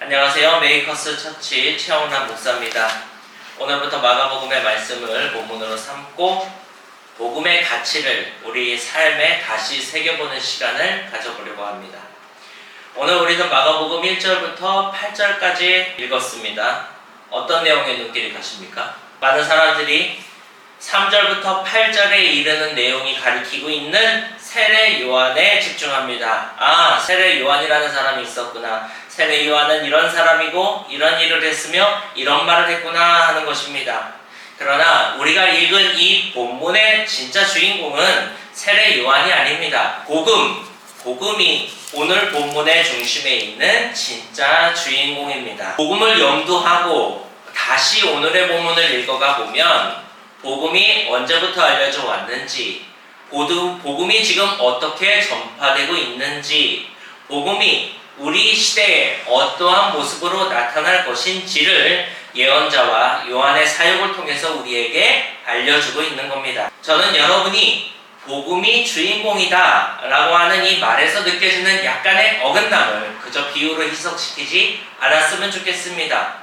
안녕하세요. 메이커스 처치 최영남 목사입니다. 오늘부터 마가복음의 말씀을 본문으로 삼고 복음의 가치를 우리 삶에 다시 새겨보는 시간을 가져보려고 합니다. 오늘 우리는 마가복음 1절부터 8절까지 읽었습니다. 어떤 내용의 눈길이 가십니까? 많은 사람들이 3절부터 8절에 이르는 내용이 가리키고 있는 세례 요한에 집중합니다. 세례 요한이라는 사람이 있었구나. 세례 요한은 이런 사람이고 이런 일을 했으며 이런 말을 했구나 하는 것입니다. 그러나 우리가 읽은 이 본문의 진짜 주인공은 세례 요한이 아닙니다. 복음이 오늘 본문의 중심에 있는 진짜 주인공입니다. 복음을 염두하고 다시 오늘의 본문을 읽어가 보면 복음이 언제부터 알려져 왔는지, 복음이 지금 어떻게 전파되고 있는지, 복음이 우리 시대에 어떠한 모습으로 나타날 것인지를 예언자와 요한의 사역을 통해서 우리에게 알려주고 있는 겁니다. 저는 여러분이 복음이 주인공이다 라고 하는 이 말에서 느껴지는 약간의 어긋남을 그저 비유로 희석시키지 않았으면 좋겠습니다.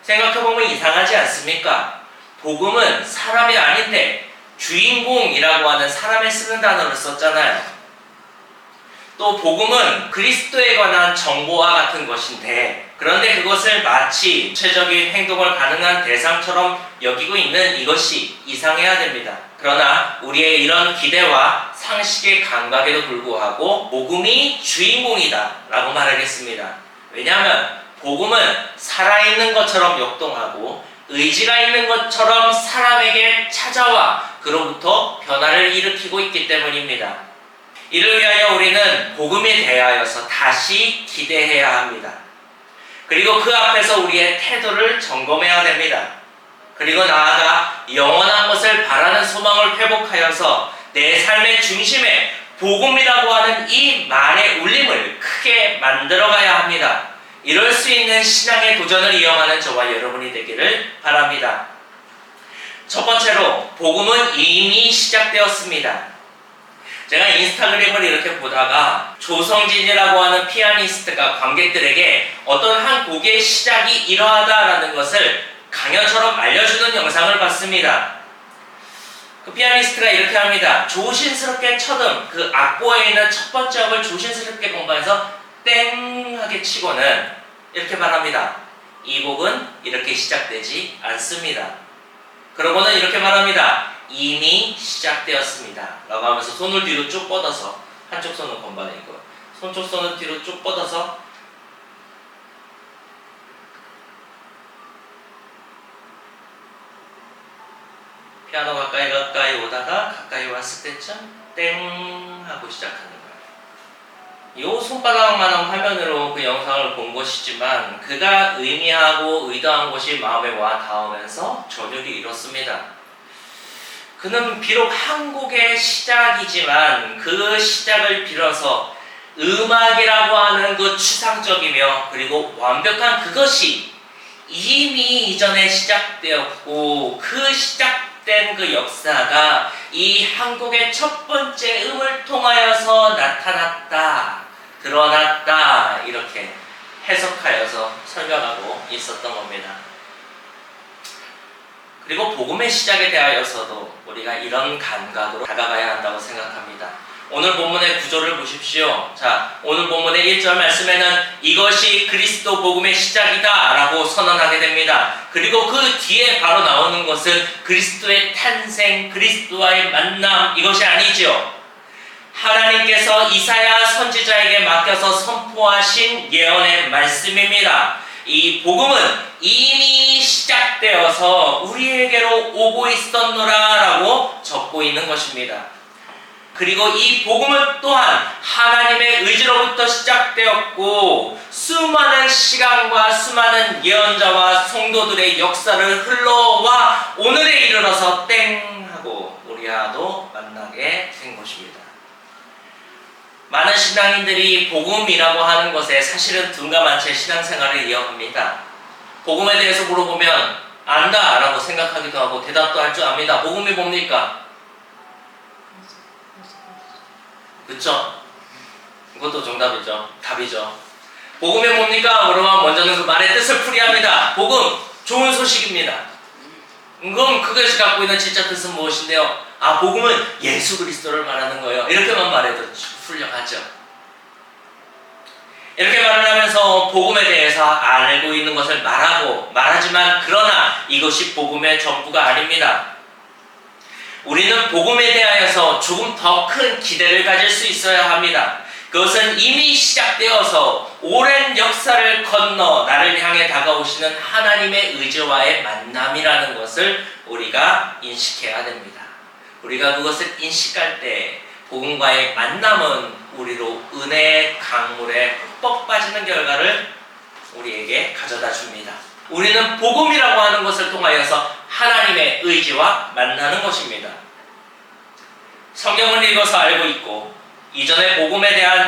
생각해보면 이상하지 않습니까? 복음은 사람이 아닌데 주인공이라고 하는 사람을 쓰는 단어를 썼잖아요. 또 복음은 그리스도에 관한 정보와 같은 것인데, 그런데 그것을 마치 구체적인 행동을 가능한 대상처럼 여기고 있는 이것이 이상해야 됩니다. 그러나 우리의 이런 기대와 상식의 감각에도 불구하고 복음이 주인공이다 라고 말하겠습니다. 왜냐하면 복음은 살아있는 것처럼 역동하고 의지가 있는 것처럼 사람에게 찾아와 그로부터 변화를 일으키고 있기 때문입니다. 이를 위하여 우리는 복음에 대하여서 다시 기대해야 합니다. 그리고 그 앞에서 우리의 태도를 점검해야 됩니다. 그리고 나아가 영원한 것을 바라는 소망을 회복하여서 내 삶의 중심에 복음이라고 하는 이 말의 울림을 크게 만들어가야 합니다. 이럴 수 있는 신앙의 도전을 이어가는 저와 여러분이 되기를 바랍니다. 첫 번째로, 복음은 이미 시작되었습니다. 제가 인스타그램을 이렇게 보다가 조성진이라고 하는 피아니스트가 관객들에게 어떤 한 곡의 시작이 이러하다라는 것을 강연처럼 알려주는 영상을 봤습니다. 그 피아니스트가 이렇게 합니다. 조심스럽게 첫음, 그 악보에 있는 첫 번째 음을 조심스럽게 공간에서 땡 하게 치고는 이렇게 말합니다. 이 곡은 이렇게 시작되지 않습니다. 그러고는 이렇게 말합니다. 이미 시작되었습니다 라고 하면서 손을 뒤로 쭉 뻗어서, 한쪽 손은 건반에 있고 손쪽 손을 뒤로 쭉 뻗어서 피아노 가까이 오다가 가까이 왔을 때쯤 땡 하고 시작하는 거예요. 이 손바닥만한 화면으로 그 영상을 본 것이지만 그가 의미하고 의도한 것이 마음에 와 닿으면서 전율이 이렇습니다. 그는 비록 한 곡의 시작이지만 그 시작을 빌어서 음악이라고 하는 그 추상적이며 그리고 완벽한 그것이 이미 이전에 시작되었고, 그 시작된 그 역사가 이 한 곡의 첫 번째 음을 통하여서 나타났다, 드러났다, 이렇게 해석하여서 설명하고 있었던 겁니다. 그리고 복음의 시작에 대하여서도 우리가 이런 감각으로 다가가야 한다고 생각합니다. 오늘 본문의 구조를 보십시오. 자, 오늘 본문의 1절 말씀에는 이것이 그리스도 복음의 시작이다 라고 선언하게 됩니다. 그리고 그 뒤에 바로 나오는 것은 그리스도의 탄생, 그리스도와의 만남, 이것이 아니죠. 하나님께서 이사야 선지자에게 맡겨서 선포하신 예언의 말씀입니다. 이 복음은 이미 시작되어서 우리에게로 오고 있었노라 라고 적고 있는 것입니다. 그리고 이 복음은 또한 하나님의 의지로부터 시작되었고, 수많은 시간과 수많은 예언자와 성도들의 역사를 흘러와 오늘에 이르러서 땡 하고 우리와도 만나게 된 것입니다. 많은 신앙인들이 복음이라고 하는 것에 사실은 둔감한 채 신앙생활을 이어갑니다. 복음에 대해서 물어보면 안다 라고 생각하기도 하고 대답도 할 줄 압니다. 복음이 뭡니까? 그쵸? 이것도 정답이죠. 답이죠. 복음이 뭡니까? 그러면 먼저는 그 말의 뜻을 풀이합니다. 복음, 좋은 소식입니다. 그럼 그것이 갖고 있는 진짜 뜻은 무엇인데요? 아, 복음은 예수 그리스도를 말하는 거예요. 이렇게만 말해도 훌륭하죠. 이렇게 말을 하면서 복음에 대해서 알고 있는 것을 말하지만 그러나 이것이 복음의 전부가 아닙니다. 우리는 복음에 대하여서 조금 더 큰 기대를 가질 수 있어야 합니다. 그것은 이미 시작되어서 오랜 역사를 건너 나를 향해 다가오시는 하나님의 의지와의 만남이라는 것을 우리가 인식해야 됩니다. 우리가 그것을 인식할 때 복음과의 만남은 우리로 은혜의 강물에 흠뻑 빠지는 결과를 우리에게 가져다 줍니다. 우리는 복음이라고 하는 것을 통하여서 하나님의 의지와 만나는 것입니다. 성경을 읽어서 알고 있고 이전에 복음에 대한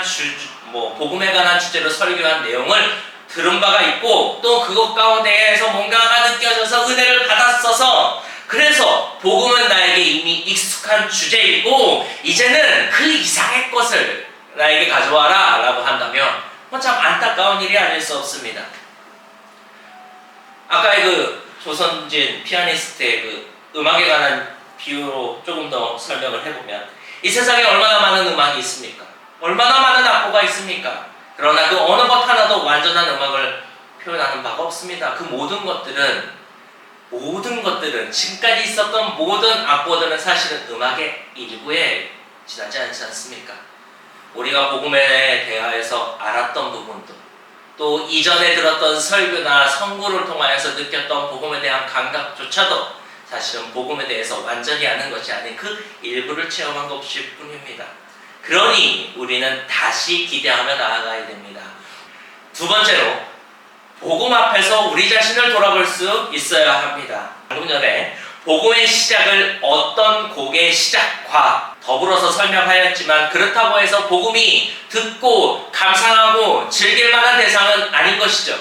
복음에 관한 주제로 설교한 내용을 들은 바가 있고 또 그것 가운데에서 뭔가가 느껴져서 은혜를 받았어서 그래서 복음은 나에게 이미 익숙한 주제이고 이제는 그 이상의 것을 나에게 가져와라 라고 한다면 참 안타까운 일이 아닐 수 없습니다. 아까의 그 조선진 피아니스트의 그 음악에 관한 비유로 조금 더 설명을 해보면 이 세상에 얼마나 많은 음악이 있습니까? 얼마나 많은 악보가 있습니까? 그러나 그 어느 것 하나도 완전한 음악을 표현하는 바가 없습니다. 그 모든 것들은 지금까지 있었던 모든 악보들은 사실은 음악의 일부에 지나지 않지 않습니까? 우리가 복음에 대하여서 알았던 부분도 또 이전에 들었던 설교나 선구를 통하여서 느꼈던 복음에 대한 감각조차도 사실은 복음에 대해서 완전히 아는 것이 아닌 그 일부를 체험한 것일 뿐입니다. 그러니 우리는 다시 기대하며 나아가야 됩니다. 두 번째로 복음 앞에서 우리 자신을 돌아볼 수 있어야 합니다. 방금 전에 복음의 시작을 어떤 곡의 시작과 더불어서 설명하였지만 그렇다고 해서 복음이 듣고 감상하고 즐길 만한 대상은 아닌 것이죠.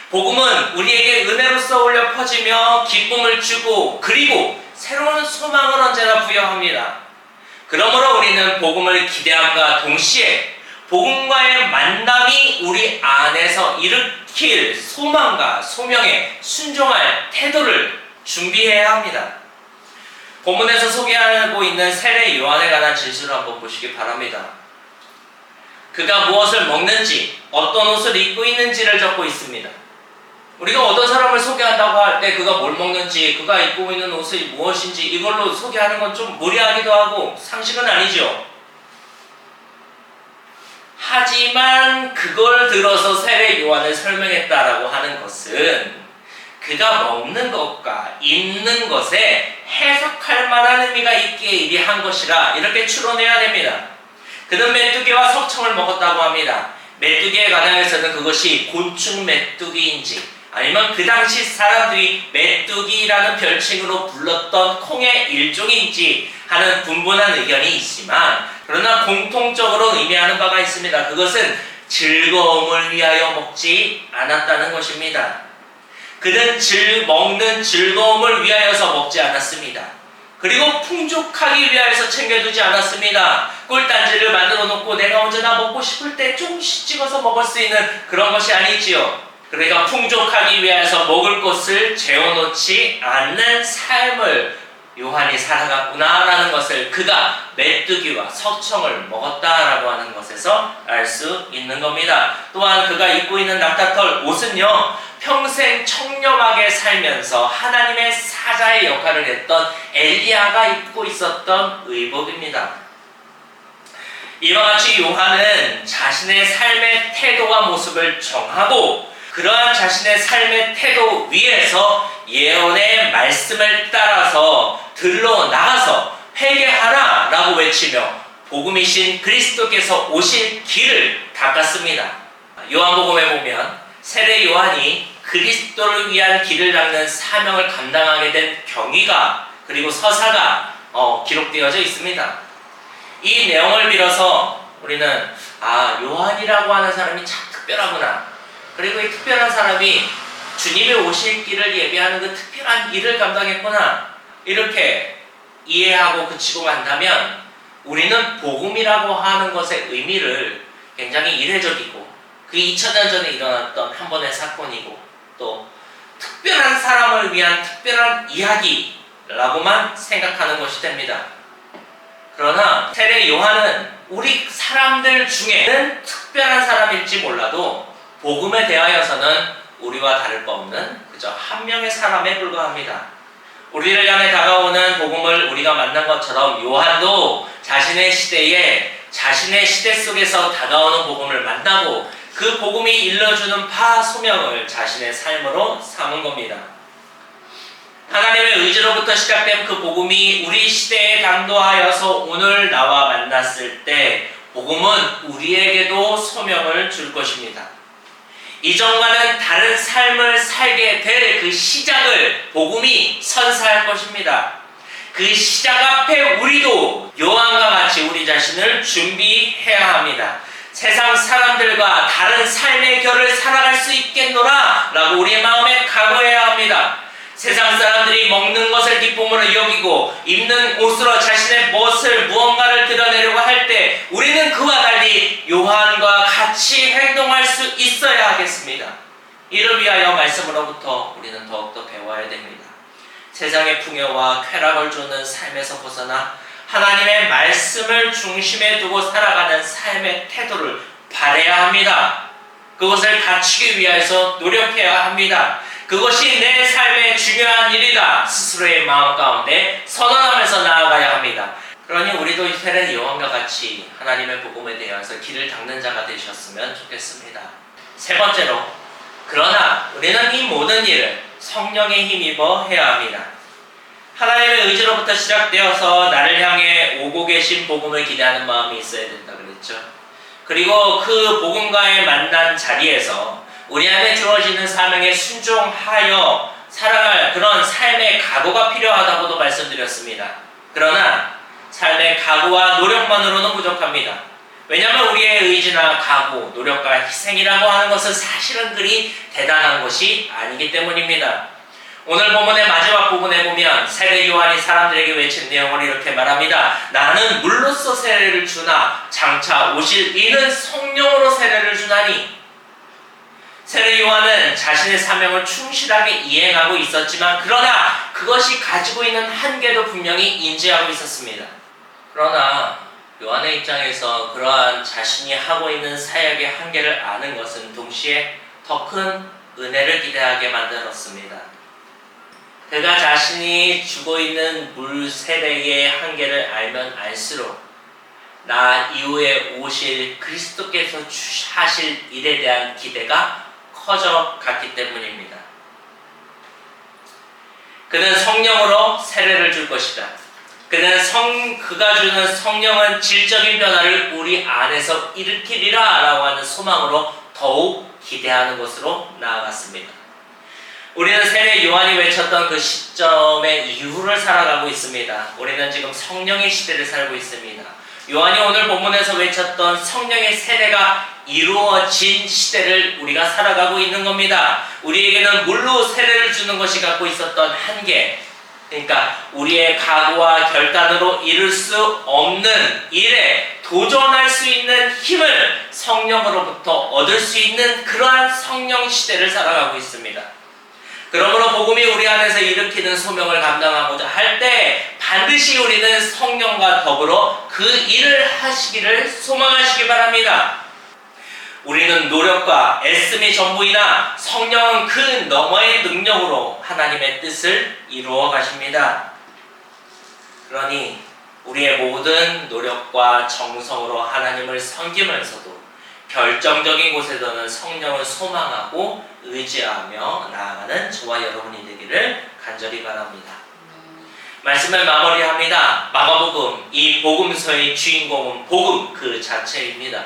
복음은 우리에게 은혜로서 올려 퍼지며 기쁨을 주고 그리고 새로운 소망을 언제나 부여합니다. 그러므로 우리는 복음을 기대함과 동시에 복음과의 만남이 우리 안에서 일으킬 소망과 소명에 순종할 태도를 준비해야 합니다. 본문에서 소개하고 있는 세례 요한에 관한 진술을 한번 보시기 바랍니다. 그가 무엇을 먹는지 어떤 옷을 입고 있는지를 적고 있습니다. 우리가 어떤 사람을 소개한다고 할 때 그가 뭘 먹는지 그가 입고 있는 옷이 무엇인지 이걸로 소개하는 건 좀 무리하기도 하고 상식은 아니죠. 하지만 그걸 들어서 세례 요한을 설명했다라고 하는 것은 그가 먹는 것과 입는 것에 해석할 만한 의미가 있기에 이리 한 것이라 이렇게 추론해야 됩니다. 그는 메뚜기와 석청을 먹었다고 합니다. 메뚜기에 관하여서는 그것이 곤충 메뚜기인지 아니면 그 당시 사람들이 메뚜기라는 별칭으로 불렀던 콩의 일종인지 하는 분분한 의견이 있지만 그러나 공통적으로 의미하는 바가 있습니다. 그것은 즐거움을 위하여 먹지 않았다는 것입니다. 그는 먹는 즐거움을 위하여서 먹지 않았습니다. 그리고 풍족하기 위하여서 챙겨두지 않았습니다. 꿀단지를 만들어 놓고 내가 언제나 먹고 싶을 때 조금씩 찍어서 먹을 수 있는 그런 것이 아니지요. 그러니까 풍족하기 위해서 먹을 것을 재워놓지 않는 삶을 요한이 살아갔구나라는 것을 그가 메뚜기와 석청을 먹었다라고 하는 것에서 알 수 있는 겁니다. 또한 그가 입고 있는 낙타털 옷은요 평생 청렴하게 살면서 하나님의 사자의 역할을 했던 엘리야가 입고 있었던 의복입니다. 이와 같이 요한은 자신의 삶의 태도와 모습을 정하고 그러한 자신의 삶의 태도 위에서 예언의 말씀을 따라서 들러 나가서 회개하라 라고 외치며 복음이신 그리스도께서 오실 길을 닦았습니다. 요한복음에 보면 세례 요한이 그리스도를 위한 길을 닦는 사명을 감당하게 된 경위가 그리고 서사가 기록되어져 있습니다. 이 내용을 빌어서 우리는 요한이라고 하는 사람이 참 특별하구나. 그리고 이 특별한 사람이 주님의 오실 길을 예비하는 그 특별한 일을 감당했구나. 이렇게 이해하고 그치고 만다면 우리는 복음이라고 하는 것의 의미를 굉장히 이례적이고 그 2000년 전에 일어났던 한 번의 사건이고 또 특별한 사람을 위한 특별한 이야기라고만 생각하는 것이 됩니다. 그러나 세례 요한은 우리 사람들 중에는 특별한 사람일지 몰라도 복음에 대하여서는 우리와 다를 바 없는 그저 한 명의 사람에 불과합니다. 우리를 향해 다가오는 복음을 우리가 만난 것처럼 요한도 자신의 시대에 자신의 시대 속에서 다가오는 복음을 만나고 그 복음이 일러주는 바 소명을 자신의 삶으로 삼은 겁니다. 하나님의 의지로부터 시작된 그 복음이 우리 시대에 당도하여서 오늘 나와 만났을 때 복음은 우리에게도 소명을 줄 것입니다. 이전과는 다른 삶을 살게 될 그 시작을 복음이 선사할 것입니다. 그 시작 앞에 우리도 요한과 같이 우리 자신을 준비해야 합니다. 세상 사람들과 다른 삶의 결을 살아갈 수 있겠노라 라고 우리의 마음에 각오해야 합니다. 세상 사람들이 먹는 것을 기쁨으로 여기고 입는 옷으로 자신의 멋을 무언가를 드러내려고 할 때 우리는 그와 달리 요한과 같이 행동할 수 있어야 하겠습니다. 이를 위하여 말씀으로부터 우리는 더욱더 배워야 됩니다. 세상의 풍요와 쾌락을 주는 삶에서 벗어나 하나님의 말씀을 중심에 두고 살아가는 삶의 태도를 바라야 합니다. 그것을 갖추기 위해서 노력해야 합니다. 그것이 내 삶의 중요한 일이다. 스스로의 마음 가운데 선언하면서 나아가야 합니다. 그러니 우리도 세례 요한과 같이 하나님의 복음에 대해서 길을 닦는 자가 되셨으면 좋겠습니다. 세 번째로, 그러나 우리는 이 모든 일을 성령에 힘입어 해야 합니다. 하나님의 의지로부터 시작되어서 나를 향해 오고 계신 복음을 기대하는 마음이 있어야 된다 그랬죠. 그리고 그 복음과의 만난 자리에서 우리 안에 주어지는 사명에 순종하여 살아갈 그런 삶의 각오가 필요하다고도 말씀드렸습니다. 그러나 삶의 각오와 노력만으로는 부족합니다. 왜냐하면 우리의 의지나 각오, 노력과 희생이라고 하는 것은 사실은 그리 대단한 것이 아니기 때문입니다. 오늘 본문의 마지막 부분에 보면 세례 요한이 사람들에게 외친 내용을 이렇게 말합니다. 나는 물로써 세례를 주나 장차 오실 이는 성령으로 세례를 주나니. 세례 요한은 자신의 사명을 충실하게 이행하고 있었지만 그러나 그것이 가지고 있는 한계도 분명히 인지하고 있었습니다. 그러나 요한의 입장에서 그러한 자신이 하고 있는 사역의 한계를 아는 것은 동시에 더 큰 은혜를 기대하게 만들었습니다. 그가 자신이 주고 있는 물 세례의 한계를 알면 알수록 나 이후에 오실 그리스도께서 하실 일에 대한 기대가 커져갔기 때문입니다. 그는 성령으로 세례를 줄 것이다. 그가 주는 성령은 질적인 변화를 우리 안에서 일으키리라 라고 하는 소망으로 더욱 기대하는 것으로 나아갔습니다. 우리는 세례 요한이 외쳤던 그 시점의 이후를 살아가고 있습니다. 우리는 지금 성령의 시대를 살고 있습니다. 요한이 오늘 본문에서 외쳤던 성령의 세례가 이루어진 시대를 우리가 살아가고 있는 겁니다. 우리에게는 물로 세례를 주는 것이 갖고 있었던 한계, 그러니까 우리의 각오와 결단으로 이룰 수 없는 일에 도전할 수 있는 힘을 성령으로부터 얻을 수 있는 그러한 성령 시대를 살아가고 있습니다. 그러므로 복음이 우리 안에서 일으키는 소명을 감당하고자 할 때 반드시 우리는 성령과 더불어 그 일을 하시기를 소망하시기 바랍니다. 우리는 노력과 애씀이 전부이나 성령은 그 너머의 능력으로 하나님의 뜻을 이루어 가십니다. 그러니 우리의 모든 노력과 정성으로 하나님을 섬기면서도 결정적인 곳에서는 성령을 소망하고 의지하며 나아가는 저와 여러분이 되기를 간절히 바랍니다. 말씀을 마무리합니다. 마가복음, 이 복음서의 주인공은 복음 그 자체입니다.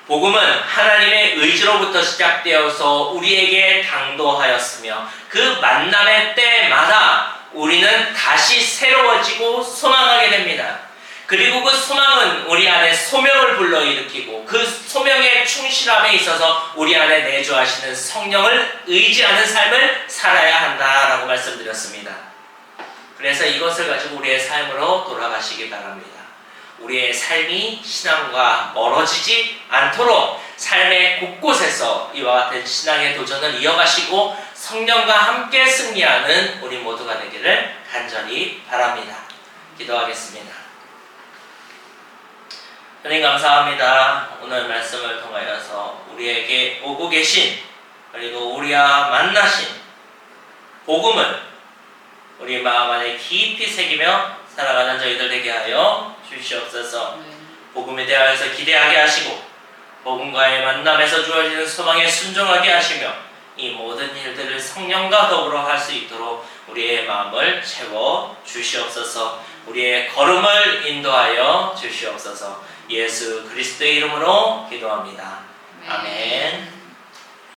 복음은 하나님의 의지로부터 시작되어서 우리에게 당도하였으며 그 만남의 때마다 우리는 다시 새로워지고 소망하게 됩니다. 그리고 그 소망은 우리 안에 소명을 불러일으키고 그 소명의 충실함에 있어서 우리 안에 내주하시는 성령을 의지하는 삶을 살아야 한다라고 말씀드렸습니다. 그래서 이것을 가지고 우리의 삶으로 돌아가시기 바랍니다. 우리의 삶이 신앙과 멀어지지 않도록 삶의 곳곳에서 이와 같은 신앙의 도전을 이어가시고 성령과 함께 승리하는 우리 모두가 되기를 간절히 바랍니다. 기도하겠습니다. 하나님 감사합니다. 오늘 말씀을 통하여서 우리에게 오고 계신 그리고 우리와 만나신 복음을 우리 마음 안에 깊이 새기며 살아가는 저희들 되게 하여 주시옵소서. 복음에 대하여서 기대하게 하시고 복음과의 만남에서 주어지는 소망에 순종하게 하시며 이 모든 일들을 성령과 더불어 할 수 있도록 우리의 마음을 채워 주시옵소서. 우리의 걸음을 인도하여 주시옵소서. 예수 그리스도의 이름으로 기도합니다. 아멘.